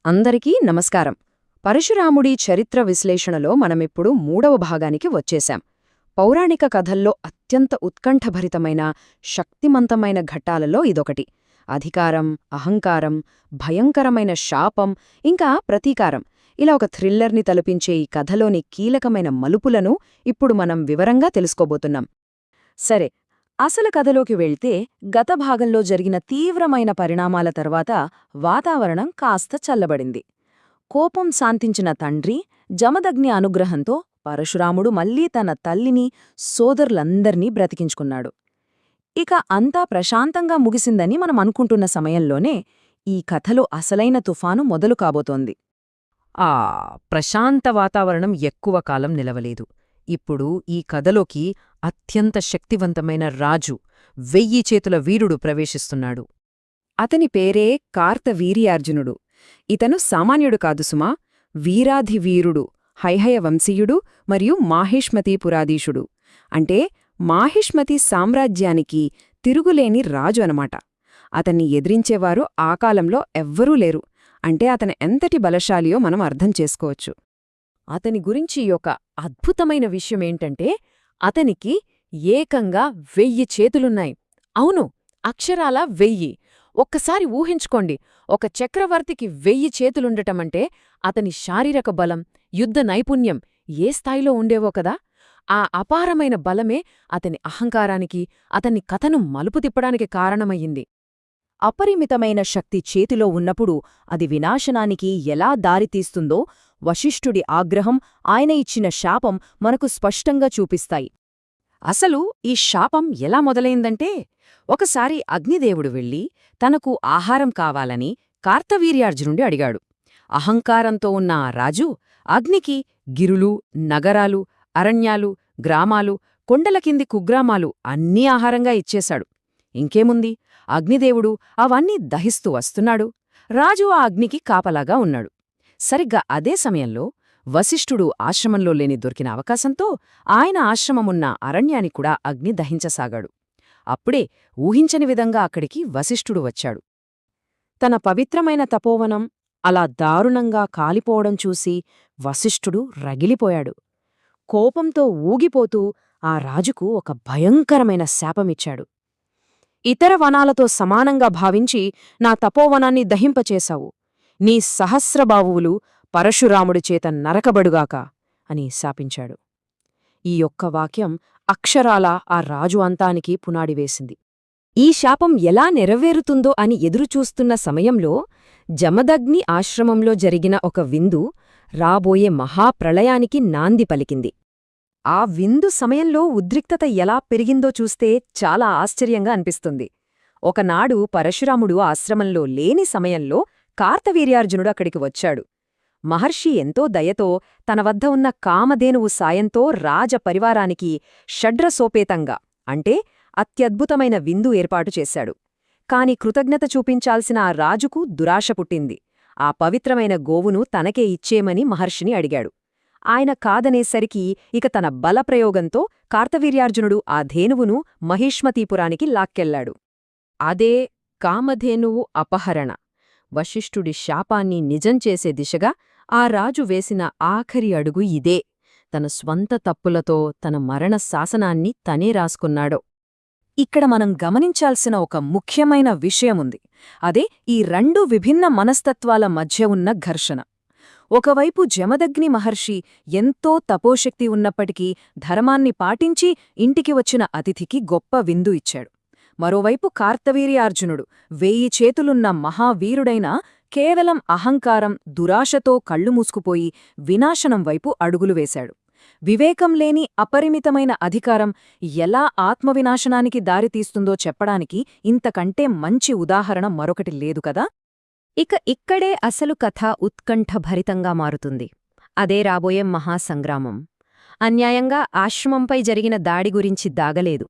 అందరికీ నమస్కారం. పరశురాముడి చరిత్ర విశ్లేషణలో మనమిప్పుడు 3వ భాగానికి వచ్చేశాం. పౌరాణిక కథల్లో అత్యంత ఉత్కంఠభరితమైన, శక్తిమంతమైన ఘట్టాలలో ఇదొకటి. అధికారం, అహంకారం, భయంకరమైన శాపం, ఇంకా ప్రతీకారం, ఇలా ఒక థ్రిల్లర్ని తలపించే ఈ కథలోని కీలకమైన మలుపులను ఇప్పుడు మనం వివరంగా తెలుసుకోబోతున్నాం. సరే, అసలు కథలోకి వెళ్తే గత భాగంలో జరిగిన తీవ్రమైన పరిణామాల తర్వాత వాతావరణం కాస్త చల్లబడింది. కోపం శాంతించిన తండ్రి జమదగ్ని అనుగ్రహంతో పరశురాముడు మళ్లీ తన తల్లిని, సోదరులందర్నీ బ్రతికించుకున్నాడు. ఇక అంతా ప్రశాంతంగా ముగిసిందని మనం అనుకుంటున్న సమయంలోనే ఈ కథలో అసలైన తుఫాను మొదలు కాబోతోంది. ఆ ప్రశాంత వాతావరణం ఎక్కువ కాలం నిలవలేదు. ఇప్పుడు ఈ కథలోకి అత్యంత శక్తివంతమైన రాజు, 1000 చేతుల వీరుడు ప్రవేశిస్తున్నాడు. అతని పేరే కార్తవీర్యార్జునుడు. ఇతను సామాన్యుడు కాదు సుమా, వీరాధివీరుడు, హైహయ వంశీయుడు మరియు మాహిష్మతీపురాధీశుడు. అంటే మాహిష్మతి సామ్రాజ్యానికి తిరుగులేని రాజు అనమాట. అతన్ని ఎదిరించేవారు ఆ కాలంలో ఎవ్వరూ లేరు. అంటే అతను ఎంతటి బలశాలియో మనం అర్థం చేసుకోవచ్చు. అతని గురించి ఒక అద్భుతమైన విషయమేంటంటే అతనికి ఏకంగా 1000 చేతులున్నాయి. అవును, అక్షరాల 1000. ఒక్కసారి ఊహించుకోండి, ఒక చక్రవర్తికి 1000 చేతులుండటమంటే అతని శారీరక బలం, యుద్ధ నైపుణ్యం ఏ స్థాయిలో ఉండేవో కదా. ఆ అపారమైన బలమే అతని అహంకారానికి, అతని కథను మలుపు తిప్పడానికి కారణమయ్యింది. అపరిమితమైన శక్తి చేతిలో ఉన్నప్పుడు అది వినాశనానికి ఎలా దారితీస్తుందో వశిష్ఠుడి ఆగ్రహం, ఆయన ఇచ్చిన శాపం మనకు స్పష్టంగా చూపిస్తాయి. అసలు ఈ శాపం ఎలా మొదలైందంటే, ఒకసారి అగ్నిదేవుడు వెళ్ళి తనకు ఆహారం కావాలని కార్తవీర్యార్జునుడి అడిగాడు. అహంకారంతో ఉన్న ఆ రాజు అగ్నికి గిరులు, నగరాలు, అరణ్యాలు, గ్రామాలు, కొండల కింది కుగ్రామాలు అన్నీ ఆహారంగా ఇచ్చేశాడు. ఇంకేముంది, అగ్నిదేవుడు అవన్నీ దహిస్తూ వస్తున్నాడు. రాజు ఆ అగ్నికి కాపలాగా ఉన్నాడు. సరిగ్గా అదే సమయంలో వశిష్ఠుడు ఆశ్రమంలో లేని దొరికిన అవకాశంతో ఆయన ఆశ్రమమున్న అరణ్యాన్ని కూడా అగ్ని దహించసాగాడు. అప్పుడే ఊహించని విధంగా అక్కడికి వశిష్ఠుడు వచ్చాడు. తన పవిత్రమైన తపోవనం అలా దారుణంగా కాలిపోవడం చూసి వశిష్ఠుడు రగిలిపోయాడు. కోపంతో ఊగిపోతూ ఆ రాజుకు ఒక భయంకరమైన శాపమిచ్చాడు. ఇతర వనాలతో సమానంగా భావించి నా తపోవనాన్ని దహింపచేశావు. నీ సహస్రబావువులు పరశురాముడి చేత నరకబడుగాక అని శాపించాడు. ఈ ఒక్క వాక్యం అక్షరాల ఆ రాజు అంతానికి పునాడివేసింది. ఈ శాపం ఎలా నెరవేరుతుందో అని ఎదురుచూస్తున్న సమయంలో జమదగ్ని ఆశ్రమంలో జరిగిన ఒక విందు రాబోయే మహాప్రళయానికి నాంది పలికింది. ఆ విందు సమయంలో ఉద్రిక్తత ఎలా పెరిగిందో చూస్తే చాలా ఆశ్చర్యంగా అనిపిస్తుంది. ఒకనాడు పరశురాముడు ఆశ్రమంలో లేని సమయంలో కార్తవీర్యార్జునుడు అక్కడికి వచ్చాడు. మహర్షి ఎంతో దయతో తన వద్ద ఉన్న కామధేనువు సాయంతో రాజపరివారానికి షడ్రసోపేతంగా అంటే అత్యద్భుతమైన విందు ఏర్పాటు చేశాడు. కాని కృతజ్ఞత చూపించాల్సిన ఆ రాజుకు దురాశ పుట్టింది. ఆ పవిత్రమైన గోవును తనకే ఇచ్చేమని మహర్షిని అడిగాడు. ఆయన కాదనేసరికి ఇక తన బలప్రయోగంతో కార్తవీర్యార్జునుడు ఆ ధేనువును మహిష్మతీపురానికి లాక్కెళ్లాడు. అదే కామధేనువు అపహరణ. వశిష్ఠుడి శాపాన్ని నిజం చేసే దిశగా ఆ రాజు వేసిన ఆఖరి అడుగు ఇదే. తన స్వంత తప్పులతో తన మరణ శాసనాన్ని తనే రాసుకున్నాడో. ఇక్కడ మనం గమనించాల్సిన ఒక ముఖ్యమైన విషయముంది. అదే ఈ 2 విభిన్న మనస్తత్వాల మధ్య ఉన్న ఘర్షణ. ఒకవైపు జమదగ్ని మహర్షి ఎంతో తపోశక్తి ఉన్నప్పటికీ ధర్మాన్ని పాటించి ఇంటికి వచ్చిన అతిథికి గొప్ప విందు ఇచ్చాడు. మరోవైపు కార్తవీర్యార్జునుడు 1000 చేతులున్న మహావీరుడైన కేవలం అహంకారం, దురాశతో కళ్ళు మూసుకుపోయి వినాశనం వైపు అడుగులు వేశాడు. వివేకం లేని అపరిమితమైన అధికారం ఎలా ఆత్మవినాశనానికి దారితీస్తుందో చెప్పడానికి ఇంతకంటే మంచి ఉదాహరణ మరొకటి లేదు కదా. ఇక్కడే అసలు కథ ఉత్కంఠభరితంగా మారుతుంది. అదే రాబోయే మహాసంగ్రామం. అన్యాయంగా ఆశ్రమంపై జరిగిన దాడి గురించి దాగలేదు.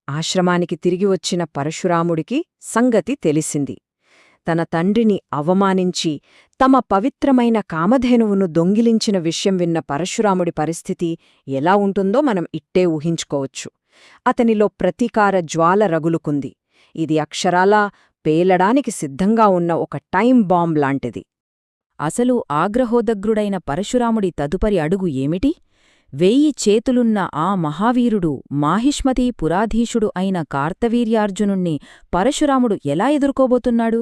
ఆశ్రమానికి తిరిగి వచ్చిన పరశురాముడికి సంగతి తెలిసింది. తన తండ్రిని అవమానించి తమ పవిత్రమైన కామధేనువును దొంగిలించిన విషయం విన్న పరశురాముడి పరిస్థితి ఎలా ఉంటుందో మనం ఇట్టే ఊహించుకోవచ్చు. అతనిలో ప్రతీకార జ్వాల రగులుకుంది. ఇది అక్షరాలా పేలడానికి సిద్ధంగా ఉన్న ఒక టైం బాంబ్ లాంటిది. అసలు ఆగ్రహోదగ్రుడైన పరశురాముడి తదుపరి అడుగు ఏమిటి? 1000 చేతులున్న ఆ మహావీరుడు, మాహిష్మతీ పురాధీశుడు అయిన కార్తవీర్యార్జునుణ్ణి పరశురాముడు ఎలా ఎదుర్కోబోతున్నాడు?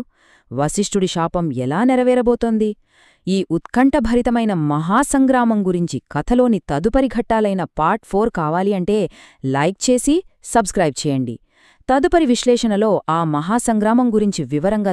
వశిష్ఠుడి శాపం ఎలా నెరవేరబోతోంది? ఈ ఉత్కంఠభరితమైన మహాసంగ్రామం గురించి కథలోని తదుపరి ఘట్టాలైన పార్ట్ 4 కావాలి అంటే లైక్ చేసి సబ్స్క్రైబ్ చేయండి. తదుపరి విశ్లేషణలో ఆ మహాసంగ్రామం గురించి వివరంగా